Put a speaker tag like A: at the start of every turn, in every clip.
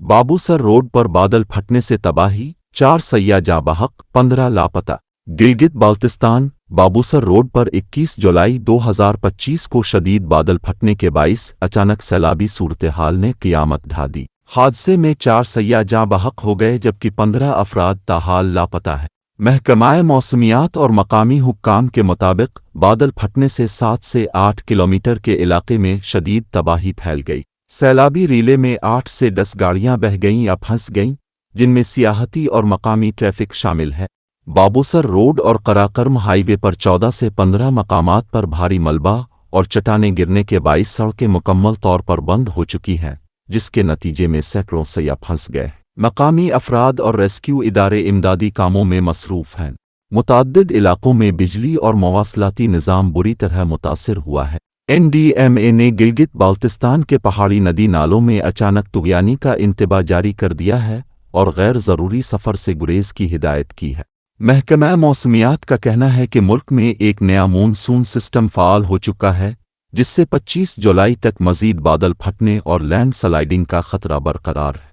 A: Babusar road पर बादल फटने से तबाही, 4 सैयाह जाँ बहक, 15 लापता। गिलगित बाल्तिस्तान बाबूसर रोड पर 21 जुलाई 2025 को शदीद बादल फटने के बाइस अचानक सैलाबी सूरत-ए-हाल ने क़यामत ढा दी। हादसे में 4 सैयाह जाँ बहक हो गए जबकि 15 अफराद ताहाल लापता हैं। महकमाए मौसमियात और मकामी हुक्काम के मुताबिक बादल फटने से 7 से 8 किलोमीटर के इलाके में शदीद तबाही फैल गई। सैलाबी रीले में 8 से 10 गाड़ियां बह गईं या फंस गईं, जिनमें सियाहती और मकामी ट्रैफिक शामिल है। बाबूसर रोड और कराकर्म हाईवे पर 14 से 15 मकामात पर भारी मलबा और चट्टानें गिरने के बाइस सड़कें मुकम्मल तौर पर बंद हो चुकी हैं, जिसके नतीजे में सैकड़ों सैयाह फंस गए। मकामी अफराद और रेस्क्यू इदारे इमदादी कामों में मसरूफ़ हैं। मुतअद्दिद इलाकों में बिजली और मवासलाती निज़ाम बुरी तरह मुतासिर हुआ है। NDMA ने गिलगित बाल्तिस्तान के पहाड़ी नदी नालों में अचानक तुग़यानी का इंतबाह जारी कर दिया है और गैर ज़रूरी सफ़र से गुरेज की हिदायत की है। महकमा मौसमियात का कहना है कि मुल्क में एक नया मानसून सिस्टम फ़ाल हो चुका है, जिससे 25 जुलाई तक मज़ीद बादल फटने और लैंड स्लाइडिंग का ख़तरा बरकरार है।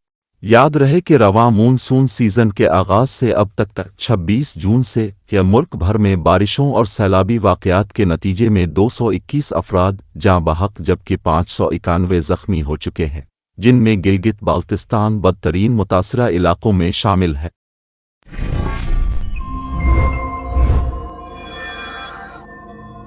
A: याद रहे कि रवां मानसून सीज़न के आगाज़ से अब तक 26 जून से मुल्क भर में बारिशों और सैलाबी वाक़यात के नतीजे में 221 अफराद जाँ बहक जबकि 591 ज़ख्मी हो चुके हैं, जिनमें गिलगित बाल्तिस्तान बदतरीन मुतासरा इलाकों में शामिल है।